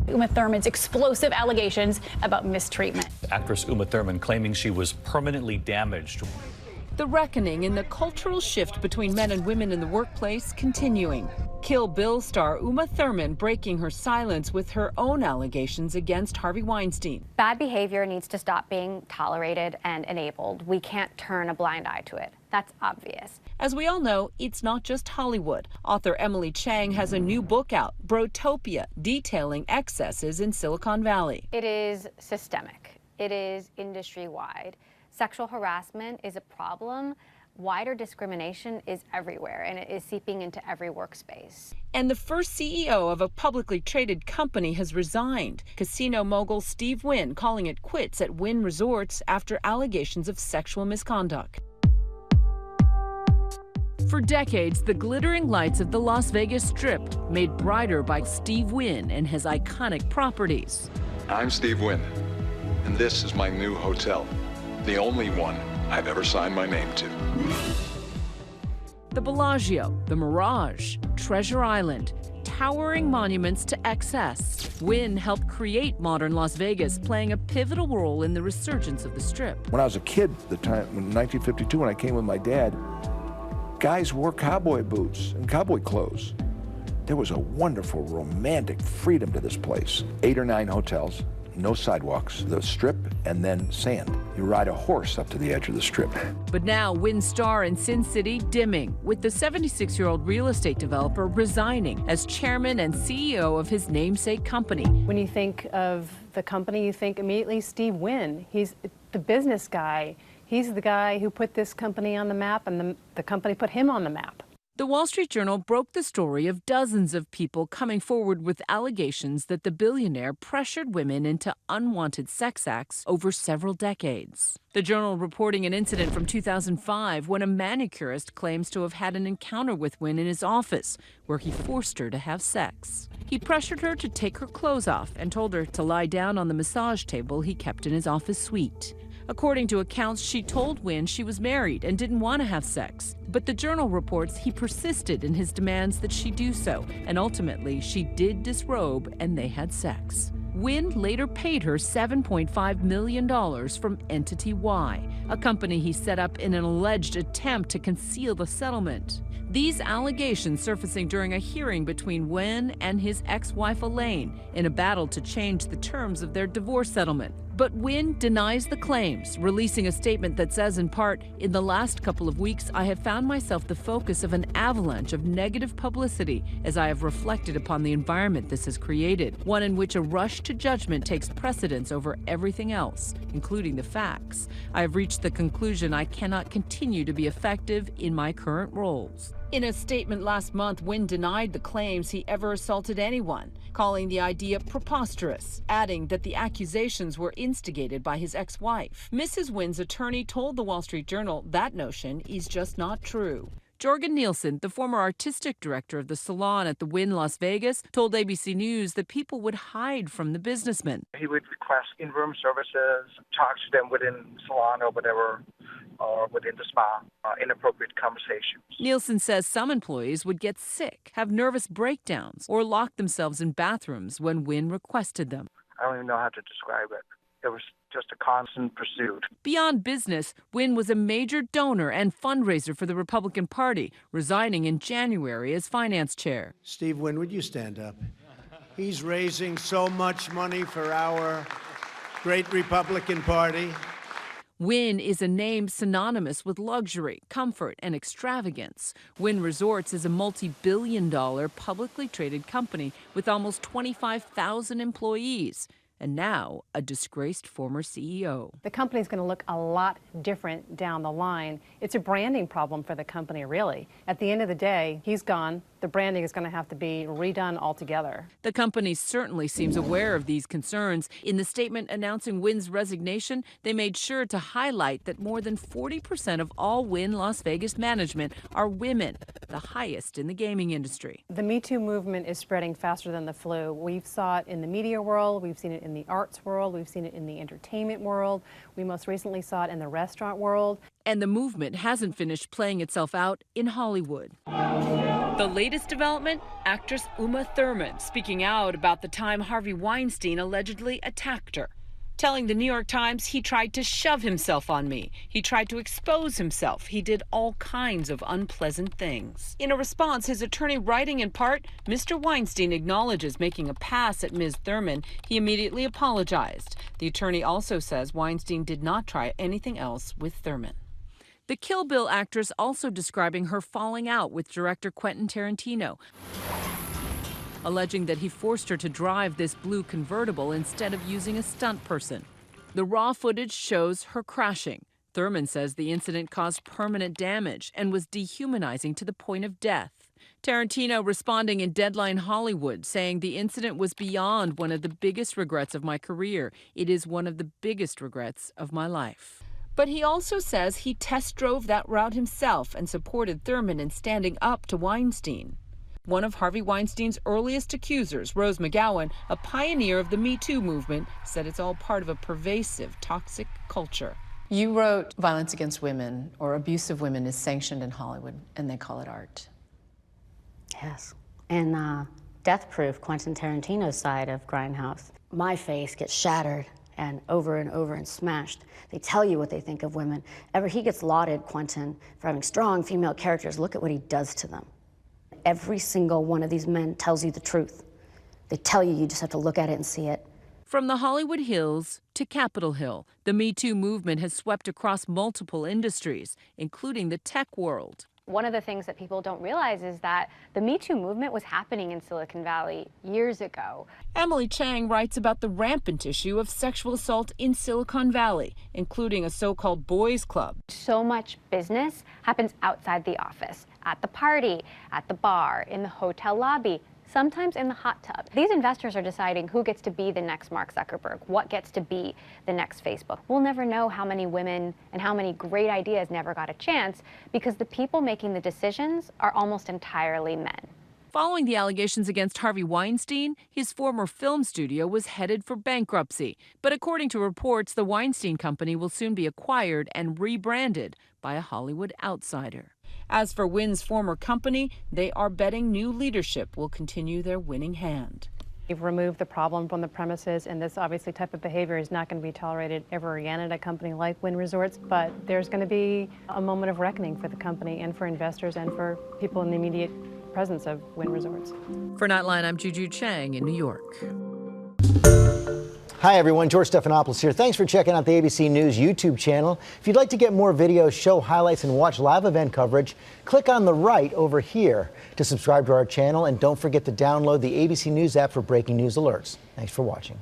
Uma Thurman's explosive allegations about mistreatment. Actress Uma Thurman claiming she was permanently damaged. The reckoning in the cultural shift between men and women in the workplace continuing. Kill Bill star Uma Thurman breaking her silence with her own allegations against Harvey Weinstein. Bad behavior needs to stop being tolerated and enabled. We can't turn a blind eye to it. That's obvious. As we all know, it's not just Hollywood. Author Emily Chang has a new book out, Brotopia, detailing excesses in Silicon Valley. It is systemic. It is industry-wide. Sexual harassment is a problem. Wider discrimination is everywhere, and it is seeping into every workspace. And the first CEO of a publicly traded company has resigned. Casino mogul Steve Wynn calling it quits at Wynn Resorts after allegations of sexual misconduct. For decades, the glittering lights of the Las Vegas Strip made brighter by Steve Wynn and his iconic properties. I'm Steve Wynn, and this is my new hotel. The only one I've ever signed my name to. The Bellagio, the Mirage, Treasure Island, towering monuments to excess. Wynn helped create modern Las Vegas, playing a pivotal role in the resurgence of the Strip. When I was a kid, in 1952, when I came with my dad, guys wore cowboy boots and cowboy clothes. There was a wonderful, romantic freedom to this place. 8 or 9 hotels. No sidewalks, the Strip, and then sand. You ride a horse up to the edge of the Strip. But now, Wynn star in Sin City dimming, with the 76-year-old real estate developer resigning as chairman and CEO of his namesake company. When you think of the company, you think immediately Steve Wynn. He's the business guy. He's the guy who put this company on the map, and the company put him on the map. The Wall Street Journal broke the story of dozens of people coming forward with allegations that the billionaire pressured women into unwanted sex acts over several decades. The Journal reporting an incident from 2005 when a manicurist claims to have had an encounter with Wynn in his office where he forced her to have sex. He pressured her to take her clothes off and told her to lie down on the massage table he kept in his office suite. According to accounts, she told Wynn she was married and didn't want to have sex. But the Journal reports he persisted in his demands that she do so, and ultimately she did disrobe and they had sex. Wynn later paid her $7.5 million from Entity Y, a company he set up in an alleged attempt to conceal the settlement. These allegations surfacing during a hearing between Wynn and his ex-wife Elaine in a battle to change the terms of their divorce settlement. But Wynn denies the claims, releasing a statement that says in part, "In the last couple of weeks, I have found myself the focus of an avalanche of negative publicity as I have reflected upon the environment this has created, one in which a rush to judgment takes precedence over everything else, including the facts. I have reached the conclusion I cannot continue to be effective in my current roles." In a statement last month, Wynn denied the claims he ever assaulted anyone, calling the idea preposterous, adding that the accusations were instigated by his ex-wife. Mrs. Wynn's attorney told the Wall Street Journal that notion is just not true. Jorgen Nielsen, the former artistic director of the salon at the Wynn Las Vegas, told ABC News that people would hide from the businessman. He would request in-room services, talk to them within the salon or whatever, or within the spa, inappropriate conversations. Nielsen says some employees would get sick, have nervous breakdowns, or lock themselves in bathrooms when Wynn requested them. I don't even know how to describe it. It was just a constant pursuit. Beyond business, Wynn was a major donor and fundraiser for the Republican Party, resigning in January as finance chair. Steve Wynn, would you stand up? He's raising so much money for our great Republican Party. Wynn is a name synonymous with luxury, comfort, and extravagance. Wynn Resorts is a multi-billion-dollar publicly traded company with almost 25,000 employees. And now, a disgraced former CEO. The company's going to look a lot different down the line. It's a branding problem for the company, really. At the end of the day, he's gone. The branding is going to have to be redone altogether. The company certainly seems aware of these concerns. In the statement announcing Wynn's resignation, they made sure to highlight that more than 40% of all Wynn Las Vegas management are women, the highest in the gaming industry. The Me Too movement is spreading faster than the flu. We've saw it in the media world, we've seen it in the arts world, we've seen it in the entertainment world, we most recently saw it in the restaurant world. And the movement hasn't finished playing itself out in Hollywood. The latest development, actress Uma Thurman speaking out about the time Harvey Weinstein allegedly attacked her, telling the New York Times he tried to shove himself on me. He tried to expose himself. He did all kinds of unpleasant things. In a response, his attorney writing in part, Mr. Weinstein acknowledges making a pass at Ms. Thurman. He immediately apologized. The attorney also says Weinstein did not try anything else with Thurman. The Kill Bill actress also describing her falling out with director Quentin Tarantino, alleging that he forced her to drive this blue convertible instead of using a stunt person. The raw footage shows her crashing. Thurman says the incident caused permanent damage and was dehumanizing to the point of death. Tarantino responding in Deadline Hollywood, saying the incident was beyond one of the biggest regrets of my career. It is one of the biggest regrets of my life. But he also says he test drove that route himself and supported Thurman in standing up to Weinstein. One of Harvey Weinstein's earliest accusers, Rose McGowan, a pioneer of the Me Too movement, said it's all part of a pervasive, toxic culture. You wrote violence against women or abuse of women is sanctioned in Hollywood, and they call it art. Yes. And Death Proof, Quentin Tarantino's side of Grindhouse. My face gets shattered and over and smashed. They tell you what they think of women. He gets lauded, Quentin, for having strong female characters. Look at what he does to them. Every single one of these men tells you the truth. They tell you, you just have to look at it and see it. From the Hollywood Hills to Capitol Hill, the Me Too movement has swept across multiple industries, including the tech world. One of the things that people don't realize is that the Me Too movement was happening in Silicon Valley years ago. Emily Chang writes about the rampant issue of sexual assault in Silicon Valley, including a so-called boys' club. So much business happens outside the office, at the party, at the bar, in the hotel lobby, sometimes in the hot tub. These investors are deciding who gets to be the next Mark Zuckerberg, what gets to be the next Facebook. We'll never know how many women and how many great ideas never got a chance because the people making the decisions are almost entirely men. Following the allegations against Harvey Weinstein, his former film studio was headed for bankruptcy. But according to reports, the Weinstein Company will soon be acquired and rebranded by a Hollywood outsider. As for Wynn's former company, they are betting new leadership will continue their winning hand. We've removed the problem from the premises, and this obviously type of behavior is not going to be tolerated ever again at a company like Wynn Resorts, but there's going to be a moment of reckoning for the company and for investors and for people in the immediate presence of Wynn Resorts. For Nightline, I'm Juju Chang in New York. Hi everyone, George Stephanopoulos here. Thanks for checking out the ABC News YouTube channel. If you'd like to get more videos, show highlights, and watch live event coverage, click on the right over here to subscribe to our channel, and don't forget to download the ABC News app for breaking news alerts. Thanks for watching.